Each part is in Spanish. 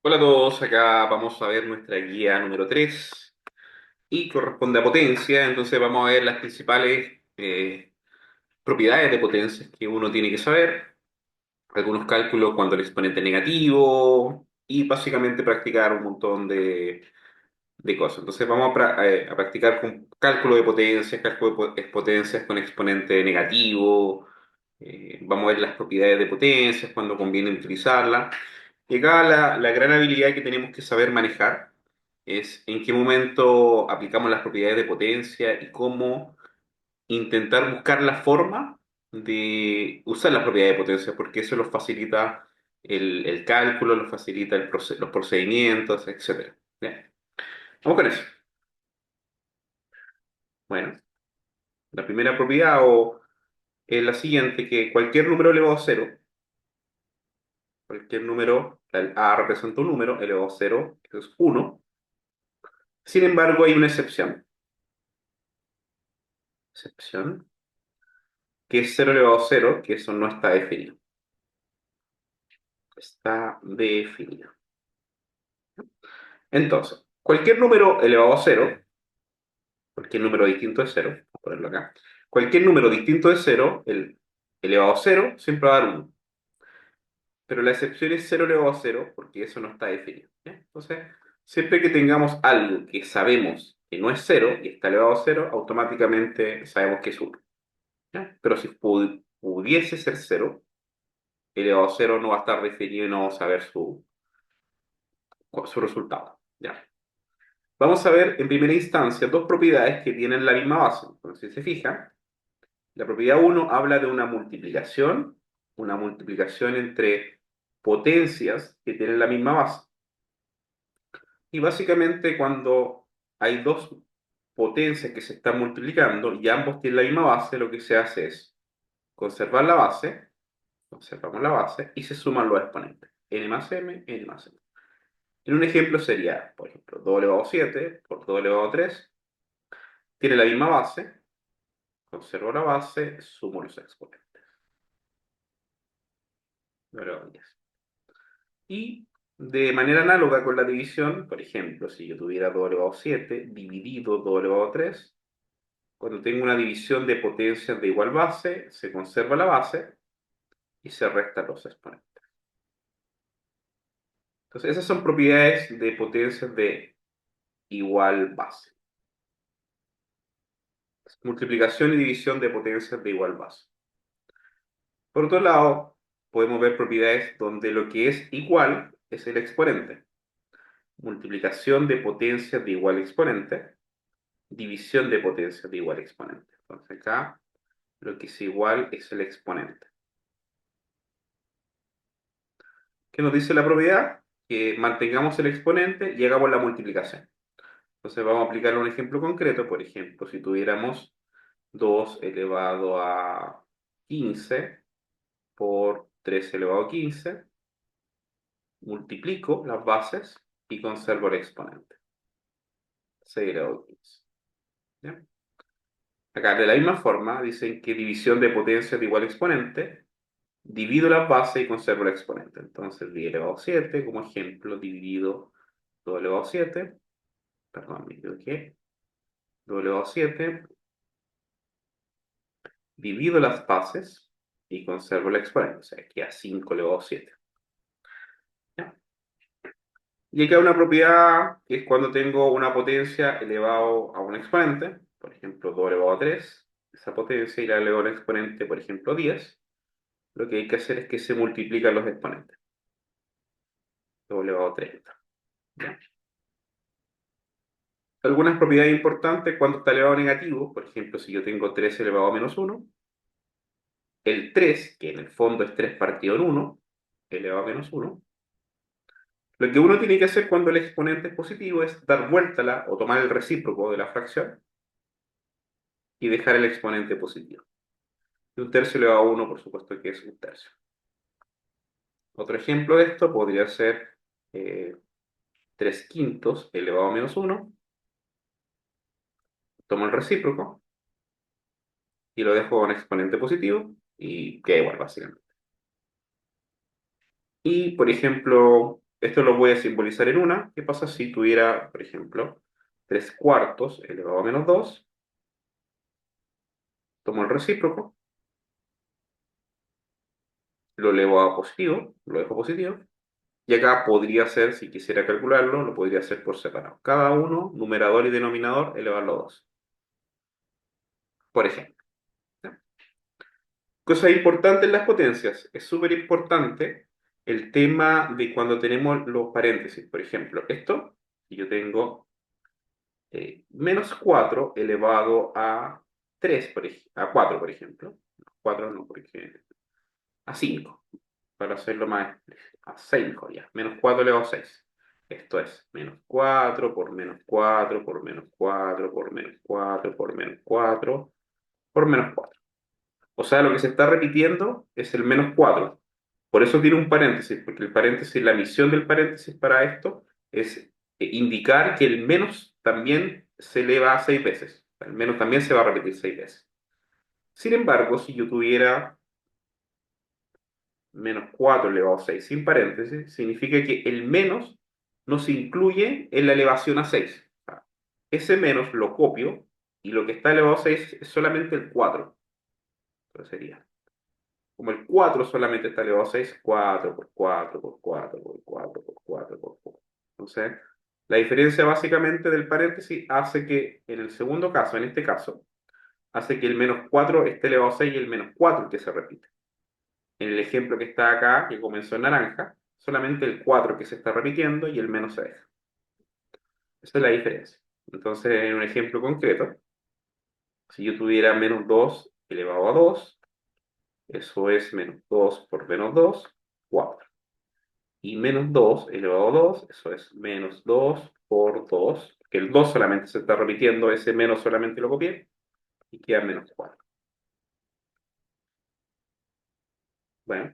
Hola a todos, acá vamos a ver nuestra guía número 3 y corresponde a potencia, entonces vamos a ver las principales propiedades de potencias que uno tiene que saber, algunos cálculos cuando el exponente es negativo y básicamente practicar un montón de cosas. Entonces vamos a practicar con cálculo de potencias, cálculo de potencias con exponente negativo, vamos a ver las propiedades de potencias, cuándo conviene utilizarlas. Y acá la gran habilidad que tenemos que saber manejar es en qué momento aplicamos las propiedades de potencia y cómo intentar buscar la forma de usar las propiedades de potencia, porque eso nos facilita el cálculo, nos facilita los procedimientos, etcétera. Bien, vamos con eso. Bueno, la primera propiedad es la siguiente, que cualquier número elevado a cero, cualquier número, el a representa un número, elevado a cero, eso es uno. Sin embargo, hay una excepción, que es cero elevado a cero, que eso no está definido. Está definido. Entonces, cualquier número elevado a cero, cualquier número distinto de cero, vamos a ponerlo acá, cualquier número distinto de cero, el elevado a cero, siempre va a dar uno. Pero la excepción es cero elevado a cero, porque eso no está definido. ¿Ya? Entonces, siempre que tengamos algo que sabemos que no es cero y está elevado a cero, automáticamente sabemos que es uno. ¿Ya? Pero si pudiese ser cero, elevado a cero no va a estar definido y no vamos a ver su resultado. ¿Ya? Vamos a ver en primera instancia dos propiedades que tienen la misma base. Entonces, si se fijan, la propiedad uno habla de una multiplicación entre potencias que tienen la misma base. Y básicamente cuando hay dos potencias que se están multiplicando y ambos tienen la misma base, lo que se hace es conservar la base, conservamos la base y se suman los exponentes. N más m, n más m. En un ejemplo sería, por ejemplo, 2 elevado a 7 por 2 elevado a 3. Tiene la misma base, conservo la base, sumo los exponentes. 2 elevado a 10. Y de manera análoga con la división, por ejemplo, si yo tuviera 2 elevado a 7 dividido 2 elevado a 3, cuando tengo una división de potencias de igual base, se conserva la base y se restan los exponentes. Entonces, esas son propiedades de potencias de igual base. Multiplicación y división de potencias de igual base. Por otro lado, podemos ver propiedades donde lo que es igual es el exponente. Multiplicación de potencias de igual exponente, división de potencias de igual exponente. Entonces acá lo que es igual es el exponente. ¿Qué nos dice la propiedad? Que mantengamos el exponente y hagamos la multiplicación. Entonces vamos a aplicar un ejemplo concreto. Por ejemplo, si tuviéramos 2 elevado a 15 por 3 elevado a 15, multiplico las bases y conservo el exponente. 6 elevado a 15. ¿Ya? Acá, de la misma forma, dicen que división de potencias de igual exponente, divido las bases y conservo el exponente. Entonces, 10 elevado a 7, como ejemplo, dividido 2 elevado a 7, perdón, me equivoqué, 2 elevado a 7, divido las bases y conservo el exponente, o sea, queda 5 elevado a 7. ¿Ya? Y acá una propiedad que es cuando tengo una potencia elevado a un exponente, por ejemplo, 2 elevado a 3, esa potencia y la elevo a un exponente, por ejemplo, 10, lo que hay que hacer es que se multiplican los exponentes, 2 elevado a 30. ¿Ya? Algunas propiedades importantes cuando está elevado a negativo, por ejemplo, si yo tengo 3 elevado a menos 1, el 3, que en el fondo es 3 partido en 1, elevado a menos 1, lo que uno tiene que hacer cuando el exponente es positivo es dar vuelta o tomar el recíproco de la fracción y dejar el exponente positivo. Y un tercio elevado a 1, por supuesto que es un tercio. Otro ejemplo de esto podría ser 3 quintos elevado a menos 1. Tomo el recíproco y lo dejo con exponente positivo y queda igual, básicamente. Y, por ejemplo, Esto lo voy a simbolizar en una. ¿Qué pasa si tuviera, por ejemplo, 3 cuartos elevado a menos 2? Tomo el recíproco, lo elevo a positivo, lo dejo positivo. Y acá podría ser, si quisiera calcularlo, lo podría hacer por separado. Cada uno, numerador y denominador, elevarlo a 2, por ejemplo. ¿Ya? Cosa importante en las potencias. Es súper importante el tema de cuando tenemos los paréntesis. Por ejemplo, esto, y yo tengo menos 4 elevado a 3, a 4, por ejemplo. 4 no, porque a 5, para hacerlo más explícito. A 6 mejor ya. Menos 4 elevado a 6. Esto es menos 4 por menos 4 por menos 4 por menos 4 por menos 4 por menos 4. O sea, lo que se está repitiendo es el menos 4. Por eso tiene un paréntesis, porque el paréntesis, la misión del paréntesis para esto es indicar que el menos también se eleva a 6 veces. El menos también se va a repetir 6 veces. Sin embargo, si yo tuviera menos 4 elevado a 6 sin paréntesis, significa que el menos no se incluye en la elevación a 6. O sea, ese menos lo copio y lo que está elevado a 6 es solamente el 4. Entonces sería, como el 4 solamente está elevado a 6, 4 por 4 por 4 por 4 por 4 por 4. Entonces, la diferencia básicamente del paréntesis hace que en el segundo caso, en este caso, hace que el menos 4 esté elevado a 6 y el menos 4 que se repite. En el ejemplo que está acá, que comenzó en naranja, solamente el 4 que se está repitiendo y el menos se deja. Esa es la diferencia. Entonces, en un ejemplo concreto, si yo tuviera menos 2 elevado a 2, eso es menos 2 por menos 2, 4. Y menos 2 elevado a 2, eso es menos 2 por 2, que el 2 solamente se está repitiendo, ese menos solamente lo copié, y queda menos 4. Bueno,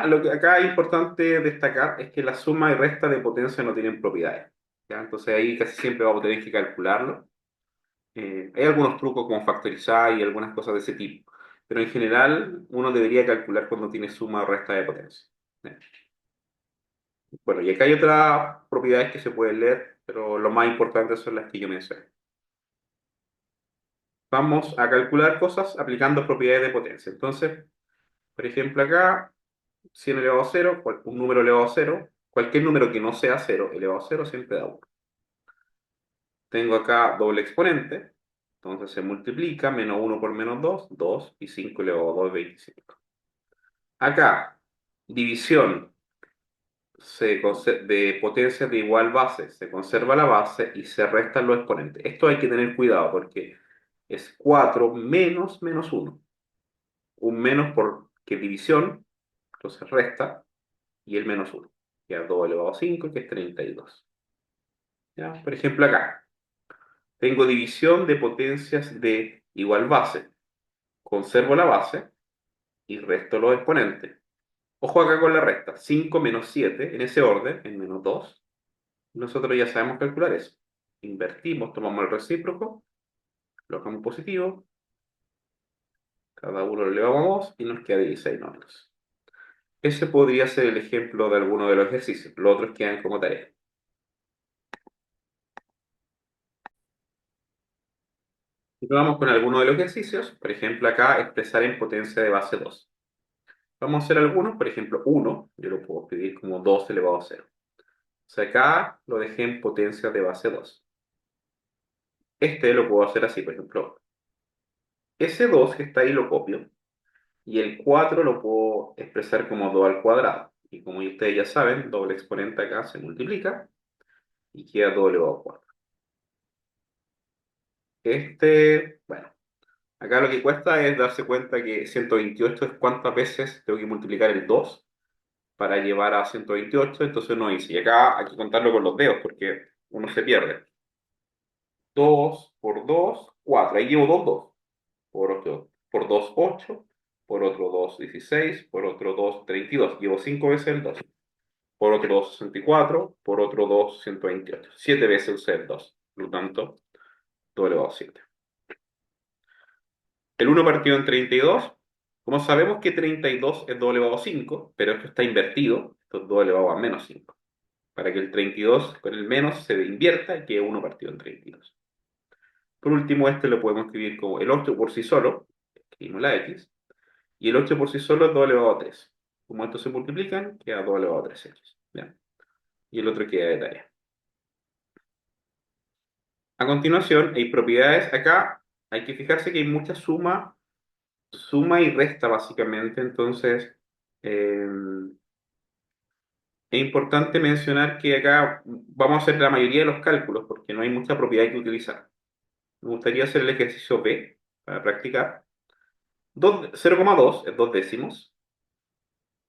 lo que acá es importante destacar es que la suma y resta de potencia no tienen propiedades. ¿Ya? Entonces ahí casi siempre vamos a tener que calcularlo. Hay algunos trucos como factorizar y algunas cosas de ese tipo, pero en general uno debería calcular cuando tiene suma o resta de potencia. ¿Ya? Bueno, y acá hay otras propiedades que se pueden leer, pero lo más importante son las que yo mencioné. Vamos a calcular cosas aplicando propiedades de potencia. Entonces, por ejemplo, acá, 100 elevado a 0, un número elevado a 0, cualquier número que no sea 0 elevado a 0 siempre da 1. Tengo acá doble exponente, entonces se multiplica, menos 1 por menos 2, 2, y 5 elevado a 2, 25. Acá, división de potencias de igual base, se conserva la base y se restan los exponentes. Esto hay que tener cuidado porque es 4 menos menos 1. Un menos porque división, entonces resta, y el menos 1. Queda 2 elevado a 5, que es 32. ¿Ya? Por ejemplo, acá tengo división de potencias de igual base. Conservo la base y resto los exponentes. Ojo acá con la resta. 5 menos 7, en ese orden, en menos 2. Nosotros ya sabemos calcular eso. Invertimos, tomamos el recíproco, lo dejamos positivo, cada uno lo elevamos y nos queda 16 novenos. Ese podría ser el ejemplo de alguno de los ejercicios. Los otros quedan como tarea. Y vamos con alguno de los ejercicios. Por ejemplo, acá expresar en potencia de base 2. Vamos a hacer algunos. Por ejemplo, 1, yo lo puedo escribir como 2 elevado a 0. O sea, acá lo dejé en potencia de base 2. Este lo puedo hacer así, por ejemplo. Ese 2 que está ahí lo copio. Y el 4 lo puedo expresar como 2 al cuadrado. Y como ustedes ya saben, doble exponente acá se multiplica y queda 2 elevado a 4. Bueno, acá lo que cuesta es darse cuenta que 128 es cuántas veces tengo que multiplicar el 2 para llevar a 128, entonces uno dice, y acá hay que contarlo con los dedos porque uno se pierde. 2 por 2, 4, ahí llevo 2, 2. Por 2, 8, por otro 2, 16, por otro 2, 32. Llevo 5 veces el 2. Por otro 2, 64, por otro 2, 128. 7 veces usé el 2. Por lo tanto, 2 elevado a 7. El 1 partido en 32. Como sabemos que 32 es 2 elevado a 5, pero esto está invertido, Esto es 2 elevado a menos 5. Para que el 32 con el menos se invierta y quede 1 partido en 32. Por último, este lo podemos escribir como el 8 por sí solo, escribimos la x, y el 8 por sí solo es 2 elevado a 3. Como estos se multiplican, queda 2 elevado a 3x. ¿Ya? Y el otro queda de tarea. A continuación, hay propiedades. Acá hay que fijarse que hay mucha suma y resta básicamente. Entonces, eh, es importante mencionar que acá vamos a hacer la mayoría de los cálculos porque no hay mucha propiedad que utilizar. Me gustaría hacer el ejercicio B para practicar. 0,2 es 2 décimos.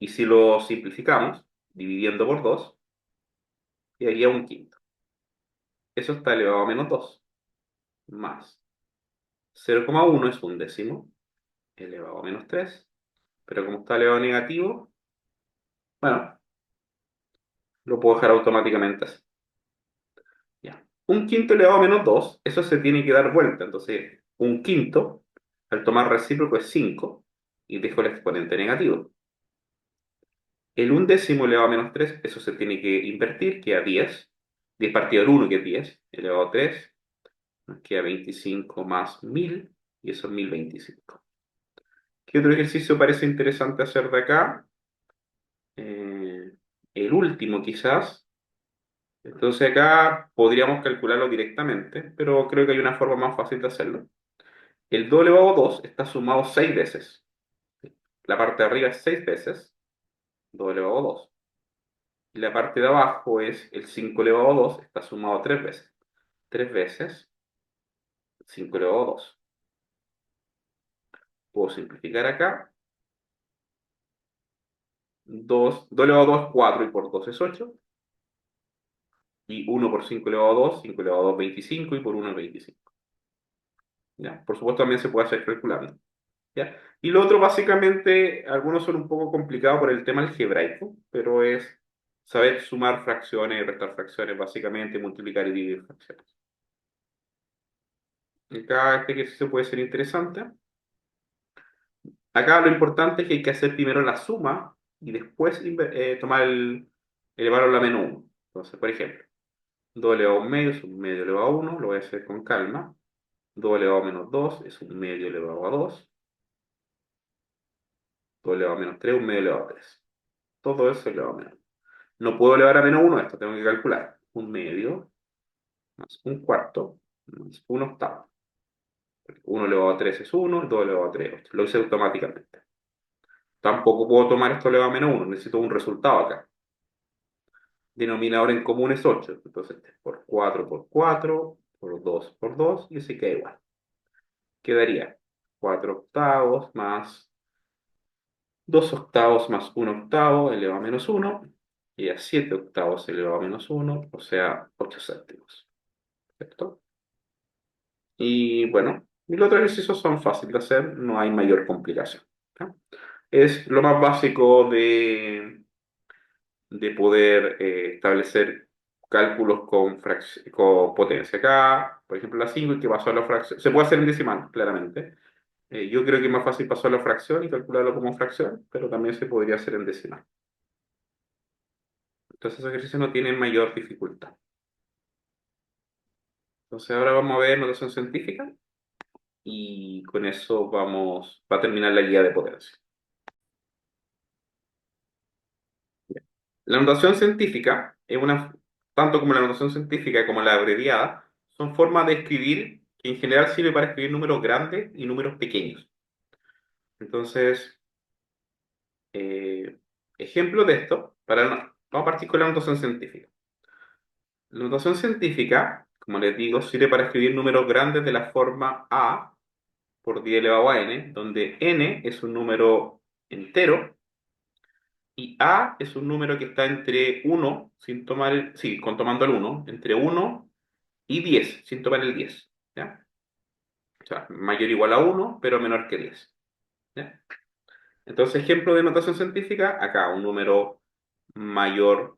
Y si lo simplificamos, dividiendo por 2, quedaría un quinto. Eso está elevado a menos 2 más 0,1 es un décimo elevado a menos 3. Pero como está elevado a negativo, bueno, lo puedo dejar automáticamente así. Ya. Un quinto elevado a menos 2, eso se tiene que dar vuelta. Entonces, un quinto, al tomar recíproco es 5 y dejo el exponente negativo. El un décimo elevado a menos 3, eso se tiene que invertir, queda 10. 10 partido del 1, que es 10, elevado a 3, nos queda 25 más 1000, y eso es 1025. ¿Qué otro ejercicio parece interesante hacer de acá? Eh, el último quizás. Entonces acá podríamos calcularlo directamente, pero creo que hay una forma más fácil de hacerlo. El 2 elevado a 2 está sumado 6 veces. La parte de arriba es 6 veces, 2 elevado a 2. Y la parte de abajo es el 5 elevado a 2, está sumado 3 veces. 3 veces 5 elevado a 2. Puedo simplificar acá. 2 elevado a 2 es 4 y por 2 es 8. Y 1 por 5 elevado a 2, 5 elevado a 2 25 y por 1 es 25. ¿Ya? Por supuesto también se puede hacer calculando. ¿Ya? Y lo otro, básicamente, algunos son un poco complicados por el tema algebraico, pero es saber sumar fracciones y restar fracciones, básicamente, multiplicar y dividir fracciones. Acá este ejercicio puede ser interesante. Acá lo importante es que hay que hacer primero la suma y después tomar elevarlo a la menos 1. Entonces, por ejemplo, 2 elevado a un medio es un medio elevado a 1, lo voy a hacer con calma. 2 elevado a menos 2 es un medio elevado a 2. 2 elevado a menos 3 un medio elevado a 3. Todo eso elevado a menos. No puedo elevar a menos 1 esto, tengo que calcular. Un medio más un cuarto más un octavo. 1 elevado a 3 es 1, 2 elevado a 3 es 8. Lo hice automáticamente. Tampoco puedo tomar esto elevado a menos 1, necesito un resultado acá. Denominador en común es 8, entonces por 4 por 4, por 2 por 2, y así queda igual. Quedaría 4 octavos más 2 octavos más 1 octavo elevado a menos 1, y a 7 octavos elevado a menos 1, o sea, 8 séptimos. ¿Cierto? Y bueno, y los otros ejercicios son fáciles de hacer, no hay mayor complicación. ¿Ya? Es lo más básico de poder establecer cálculos con potencia. Acá, por ejemplo, la 5 hay que pasar a la fracción. Se puede hacer en decimal, claramente. Yo creo que es más fácil pasar a la fracción y calcularlo como fracción, pero también se podría hacer en decimal. Entonces, esos ejercicios no tienen mayor dificultad. Entonces, ahora vamos a ver notación científica y con eso va a terminar la guía de potencia. La notación científica es tanto como la notación científica como la abreviada, son formas de escribir que en general sirve para escribir números grandes y números pequeños. Entonces, ejemplo de esto, vamos a partir con la notación científica. La notación científica, como les digo, sirve para escribir números grandes de la forma a por 10 elevado a n, donde n es un número entero y a es un número que está entre 1, sin tomar sí, con tomando el 1, entre 1 y 10, sin tomar el 10. ¿Ya? O sea, mayor o igual a 1, pero menor que 10. ¿Ya? Entonces, ejemplo de notación científica, acá un número mayor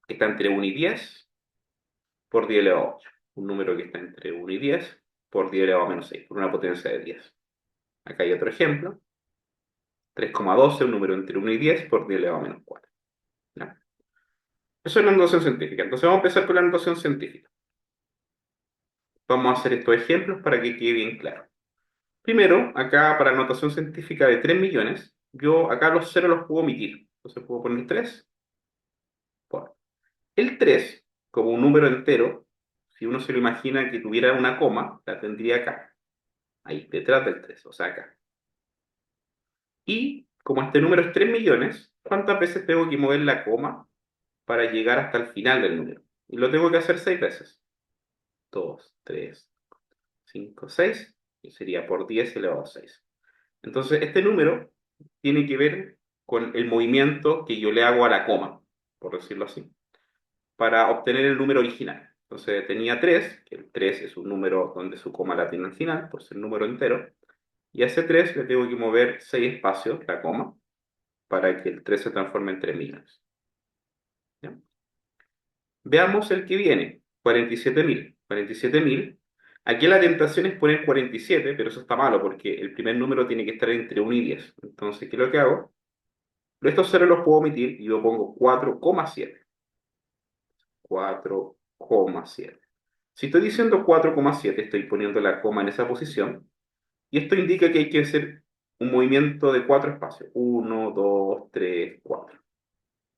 que está entre 1 y 10 por 10 elevado a 8. Un número que está entre 1 y 10 por 10 elevado a menos 6, por una potencia de 10. Acá hay otro ejemplo. 3,12, un número entre 1 y 10 por 10 elevado a menos 4. Eso es la notación científica. Entonces vamos a empezar con la notación científica. Vamos a hacer estos ejemplos para que quede bien claro. Primero, acá para notación científica de 3 millones, yo acá los ceros los puedo omitir. Entonces puedo poner 3. El 3 como un número entero, si uno se lo imagina que tuviera una coma, la tendría acá, ahí, detrás del 3, o sea, acá. Y como este número es 3 millones, ¿cuántas veces tengo que mover la coma para llegar hasta el final del número? Y lo tengo que hacer 6 veces. 2, 3, 5, 6, y sería por 10 elevado a 6. Entonces, este número tiene que ver con el movimiento que yo le hago a la coma, por decirlo así, para obtener el número original. Entonces tenía 3, que el 3 es un número donde su coma la tiene al final, por ser número entero, y a ese 3 le tengo que mover 6 espacios, la coma, para que el 3 se transforme en 3 millones. ¿Ya? Veamos el que viene, 47.000. 47.000. Aquí la tentación es poner 47, pero eso está malo porque el primer número tiene que estar entre 1 y 10. Entonces, ¿qué es lo que hago? Estos ceros los puedo omitir y yo pongo 4,7. 4,7. Si estoy diciendo 4,7, estoy poniendo la coma en esa posición. Y esto indica que hay que hacer un movimiento de 4 espacios. 1, 2, 3, 4.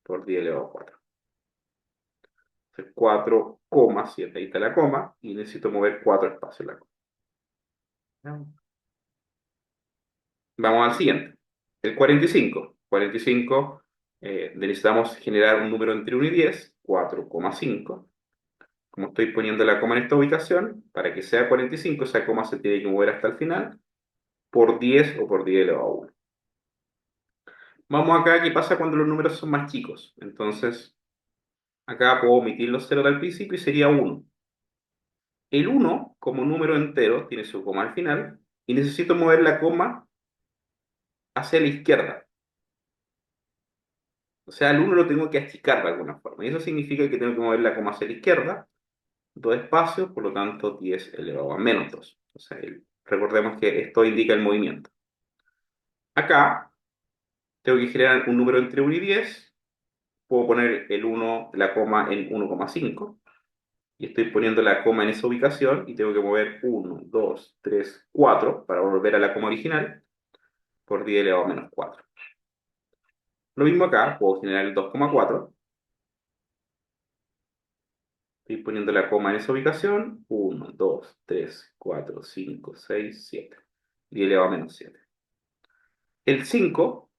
Por 10 elevado a 4. 4,7. Ahí está la coma. Y necesito mover 4 espacios en la coma. Vamos al siguiente. El 45. 45, necesitamos generar un número entre 1 y 10. 4,5. Como estoy poniendo la coma en esta ubicación, para que sea 45, esa coma se tiene que mover hasta el final, por 10 o por 10 elevado a 1. Vamos acá, ¿qué pasa cuando los números son más chicos? Entonces, acá puedo omitir los ceros al principio y sería 1. El 1, como número entero, tiene su coma al final, y necesito mover la coma hacia la izquierda. O sea, el 1 lo tengo que achicar de alguna forma, y eso significa que tengo que mover la coma hacia la izquierda, 2 espacios, por lo tanto 10 elevado a menos 2. O sea, recordemos que esto indica el movimiento. Acá tengo que generar un número entre 1 y 10. Puedo poner el 1, la coma en 1,5. Y estoy poniendo la coma en esa ubicación y tengo que mover 1, 2, 3, 4 para volver a la coma original por 10 elevado a menos 4. Lo mismo acá, puedo generar el 2,4. Estoy poniendo la coma en esa ubicación. 1, 2, 3, 4, 5, 6, 7. 10 elevado a menos 7. El 5,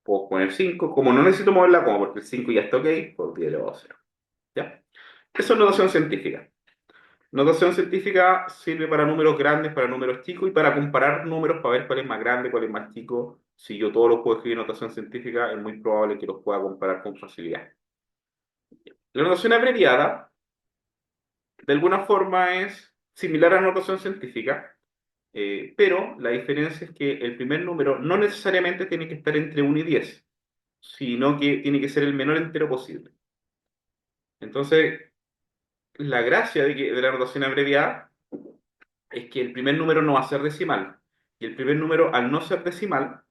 puedo poner 5. Como no necesito mover la coma porque el 5 ya está ok, por 10 elevado a 0. ¿Ya? Eso es notación científica. Notación científica sirve para números grandes, para números chicos y para comparar números para ver cuál es más grande, cuál es más chico. Si yo todos los puedo escribir en notación científica, es muy probable que los pueda comparar con facilidad. La notación abreviada, de alguna forma, es similar a la notación científica, pero la diferencia es que el primer número no necesariamente tiene que estar entre 1 y 10, sino que tiene que ser el menor entero posible. Entonces, la gracia de la notación abreviada es que el primer número no va a ser decimal. Y el primer número, al no ser decimal,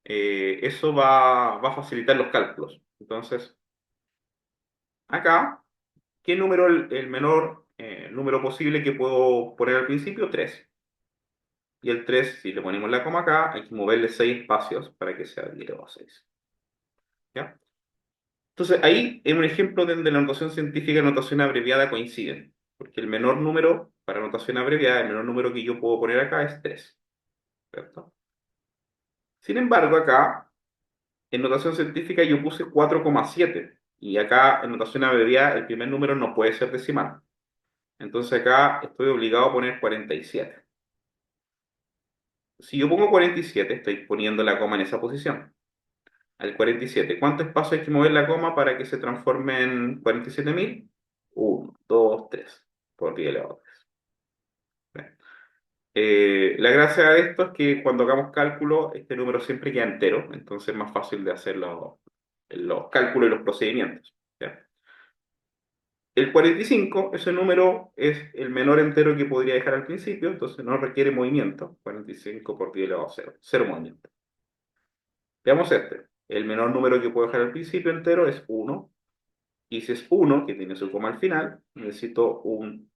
eso va a facilitar los cálculos. Entonces, acá, ¿qué número el menor número posible que puedo poner al principio? 3. Y el 3, si le ponemos la coma acá, hay que moverle 6 espacios para que sea 10 elevado a 6. ¿Ya? Entonces, ahí es un ejemplo donde la notación científica y la notación abreviada coinciden. Porque el menor número, para notación abreviada, el menor número que yo puedo poner acá es 3. ¿Cierto? Sin embargo, acá, en notación científica yo puse 4,7 y acá en notación abreviada el primer número no puede ser decimal. Entonces acá estoy obligado a poner 47. Si yo pongo 47, estoy poniendo la coma en esa posición. Al 47, ¿cuánto espacio hay que mover la coma para que se transforme en 47.000? 1, 2, 3, por 10 elevado a 3. La gracia de esto es que cuando hagamos cálculo, este número siempre queda entero, entonces es más fácil de hacer los cálculos y los procedimientos. ¿Ya? El 45, ese número es el menor entero que podría dejar al principio, entonces no requiere movimiento. 45 por 10 elevado a 0, cero movimiento. Veamos este. El menor número que puedo dejar al principio entero es 1 Y si es 1, que tiene su coma al final, necesito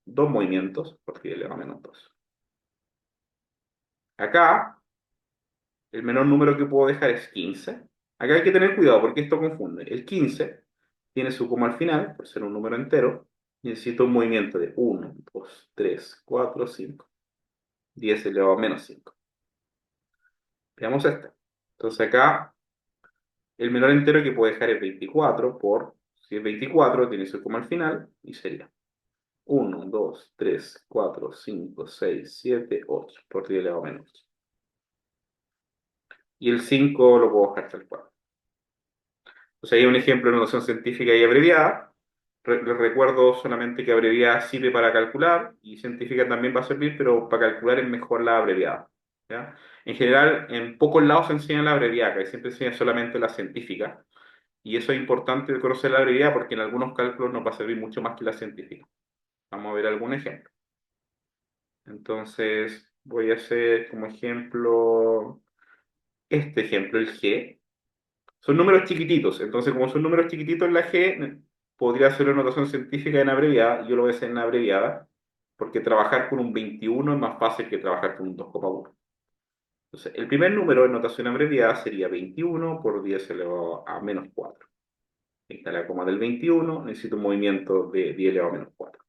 dos movimientos por 10 elevado a menos 2. Acá, el menor número que puedo dejar es 15. Acá hay que tener cuidado porque esto confunde. El 15 tiene su coma al final, por ser un número entero, y necesito un movimiento de 1, 2, 3, 4, 5. 10 elevado a menos 5. Veamos esta. Entonces acá, el menor entero que puedo dejar es 24 si es 24, tiene su coma al final, y sería 1, 2, 3, 4, 5, 6, 7, 8, por 10 elevado a menos 8. Y el 5 lo puedo dejar tal cual. O sea, hay un ejemplo de notación científica y abreviada. Les recuerdo solamente que abreviada sirve para calcular y científica también va a servir, pero para calcular es mejor la abreviada. ¿Ya? En general, en pocos lados se enseña la abreviada, que siempre se enseña solamente la científica. Y eso es importante de conocer la abreviada porque en algunos cálculos nos va a servir mucho más que la científica. Vamos a ver algún ejemplo. Entonces, voy a hacer como ejemplo este ejemplo, el G. Son números chiquititos, entonces como son números chiquititos la G, podría hacer una notación científica en abreviada, yo lo voy a hacer en abreviada, porque trabajar con un 21 es más fácil que trabajar con un 2,1. Entonces, el primer número en notación abreviada sería 21 por 10 elevado a menos 4. Ahí está la coma del 21, necesito un movimiento de 10 elevado a menos 4.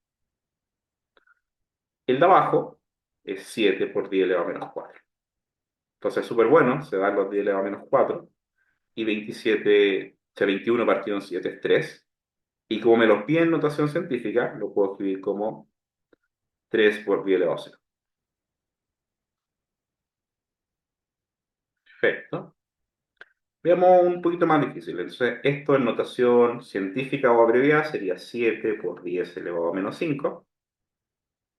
El de abajo es 7 por 10 elevado a menos 4. Entonces es súper bueno, se dan los 10 elevado a menos 4, y 27, o sea, 21 partido en 7 es 3. Y como me los pide en notación científica, lo puedo escribir como 3 por 10 elevado a 0. Perfecto. Veamos un poquito más difícil. Entonces, esto en notación científica o abreviada sería 7 por 10 elevado a menos 5.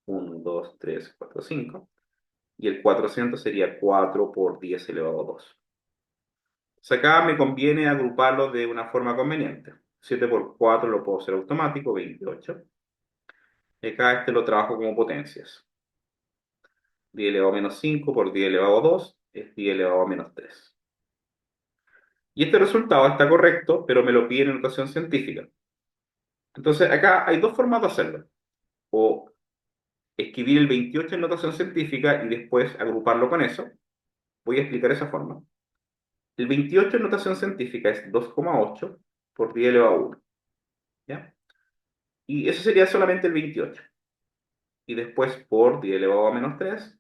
1, 2, 3, 4, 5. Y el 400 sería 4 por 10 elevado a 2. O sea, acá me conviene agruparlo de una forma conveniente. 7 por 4 lo puedo hacer automático, 28. Y acá este lo trabajo como potencias. 10 elevado a menos 5 por 10 elevado a 2 es 10 elevado a menos 3. Y este resultado está correcto, pero me lo pide en notación científica. Entonces, acá hay dos formas de hacerlo. O escribir el 28 en notación científica y después agruparlo con eso. Voy a explicar esa forma. El 28 en notación científica es 2,8 por 10 elevado a 1. ¿Ya? Y eso sería solamente el 28. Y después por 10 elevado a menos 3,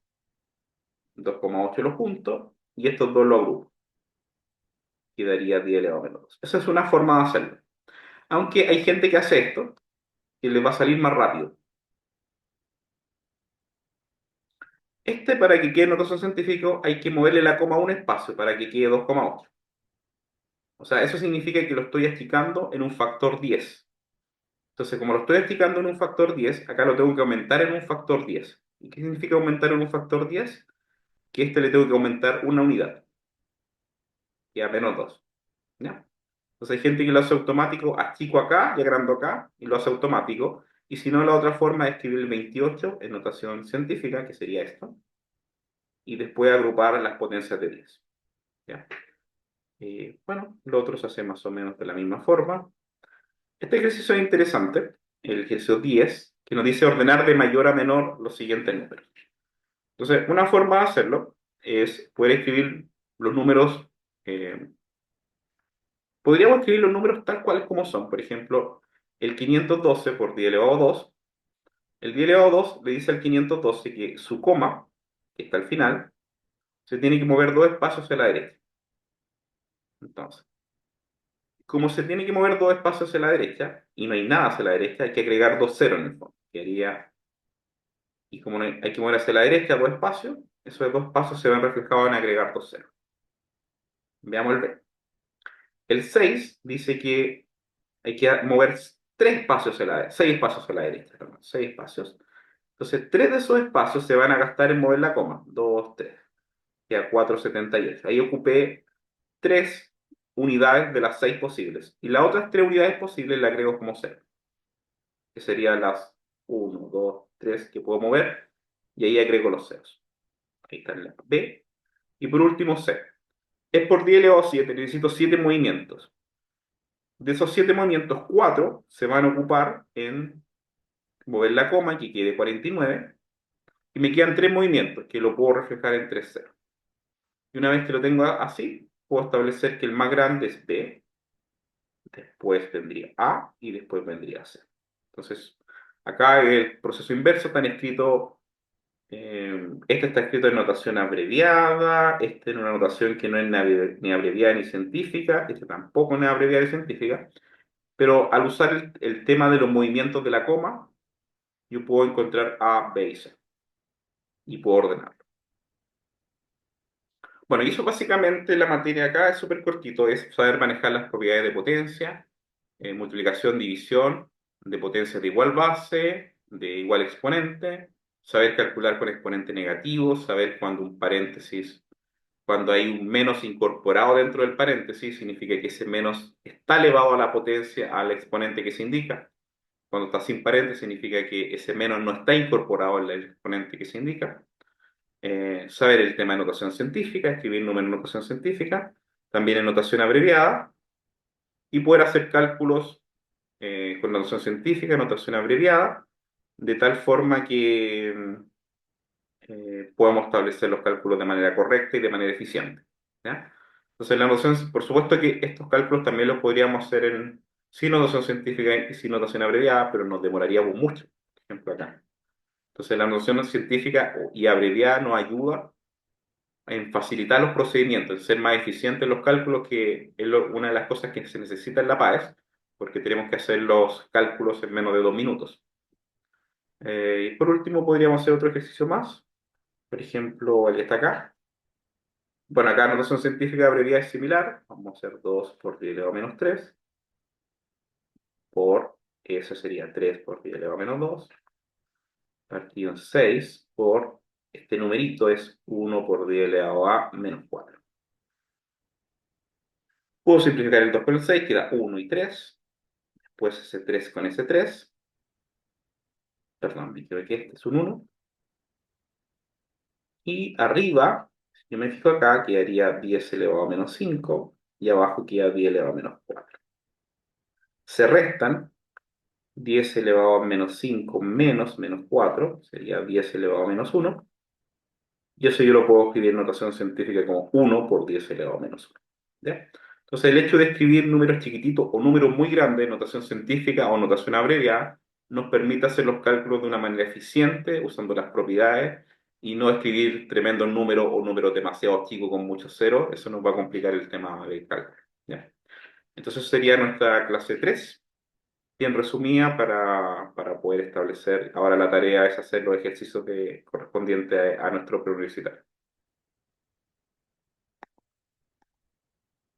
2,8 lo junto y estos dos lo agrupo. Quedaría 10 elevado a menos 2. Esa es una forma de hacerlo. Aunque hay gente que hace esto, que le va a salir más rápido. Para que quede notación científico, hay que moverle la coma a un espacio para que quede 2,8. O sea, eso significa que lo estoy achicando en un factor 10. Entonces, como lo estoy achicando en un factor 10, acá lo tengo que aumentar en un factor 10. ¿Y qué significa aumentar en un factor 10? Que le tengo que aumentar una unidad, y a menos 2. ¿Ya? Entonces hay gente que lo hace automático, achico acá y agrando acá, y lo hace automático. Y si no, la otra forma es escribir el 28 en notación científica, que sería esto, y después agrupar las potencias de 10. ¿Ya? Bueno, lo otro se hace más o menos de la misma forma. Este ejercicio es interesante, el ejercicio 10, que nos dice ordenar de mayor a menor los siguientes números. Entonces, una forma de hacerlo es poder escribir los números, eh, podríamos escribir los números tal cual como son. Por ejemplo, el 512 por 10 elevado a 2. El 10 elevado a 2 le dice al 512 que su coma, que está al final, se tiene que mover dos espacios hacia la derecha. Entonces, como se tiene que mover dos espacios hacia la derecha y no hay nada hacia la derecha, hay que agregar dos ceros en el fondo. Y como hay que mover hacia la derecha dos espacios, esos dos espacios se ven reflejados en agregar dos ceros. Veamos el B. El 6 dice que hay que mover seis espacios hacia la derecha, perdón, seis espacios. Entonces, tres de esos espacios se van a gastar en mover la coma. 2, 3. Queda 4,78. Ahí ocupé tres unidades de las seis posibles. Y las otras tres unidades posibles las agrego como cero, que serían las 1, 2, 3 que puedo mover. Y ahí agrego los ceros. Ahí está la B. Y por último, C. Es por 10 elevado a 7. Necesito 7 movimientos. De esos 7 movimientos, 4 se van a ocupar en mover la coma, que quede 49, y me quedan 3 movimientos, que lo puedo reflejar en 3 ceros. Y una vez que lo tengo así, puedo establecer que el más grande es B, después vendría A y después vendría C. Entonces, acá el proceso inverso está escrito, este está escrito en notación abreviada, este en una notación que no es ni abreviada ni científica, este tampoco es abreviada ni científica, pero al usar el tema de los movimientos de la coma, yo puedo encontrar A, B y C y puedo ordenarlo. Bueno, y eso básicamente la materia acá es súper cortito, es saber manejar las propiedades de potencia, multiplicación, división, de potencia de igual base, de igual exponente, saber calcular con exponente negativo, saber cuando un paréntesis, cuando hay un menos incorporado dentro del paréntesis, significa que ese menos está elevado a la potencia, al exponente que se indica. Cuando está sin paréntesis, significa que ese menos no está incorporado en el exponente que se indica. Saber el tema de notación científica, escribir número en notación científica, también en notación abreviada, y poder hacer cálculos con notación científica, notación abreviada, de tal forma que podamos establecer los cálculos de manera correcta y de manera eficiente. ¿Ya? Entonces, la notación, por supuesto que estos cálculos también los podríamos hacer sin notación científica y sin notación abreviada, pero nos demoraríamos mucho, por ejemplo acá. Entonces, la notación científica y abreviada nos ayuda en facilitar los procedimientos, en ser más eficientes en los cálculos, que es una de las cosas que se necesita en la PAES, porque tenemos que hacer los cálculos en menos de 2 minutos. Y por último, podríamos hacer otro ejercicio más, por ejemplo, el que está acá. Bueno, acá notación científica abreviada es similar, vamos a hacer 2 por 10 elevado a menos 3, por, eso sería 3 por 10 elevado a menos 2, partido en 6 por, este numerito es 1 por 10 elevado a menos 4. Puedo simplificar el 2 con el 6, queda 1 y 3. Después ese 3 con ese 3. Perdón, me equivoqué, este es un 1. Y arriba, si yo me fijo acá, quedaría 10 elevado a menos 5. Y abajo queda 10 elevado a menos 4. Se restan 10 elevado a menos 5 menos 4. Sería 10 elevado a menos 1. Y eso yo lo puedo escribir en notación científica como 1 por 10 elevado a menos 1. ¿Ya? Entonces, el hecho de escribir números chiquititos o números muy grandes en notación científica o notación abreviada nos permite hacer los cálculos de una manera eficiente, usando las propiedades, y no escribir tremendos números o números demasiado chicos con muchos ceros. Eso nos va a complicar el tema del cálculo. ¿Ya? Entonces, sería nuestra clase 3 bien resumida para poder establecer. Ahora la tarea es hacer los ejercicios correspondientes a nuestro preuniversitario.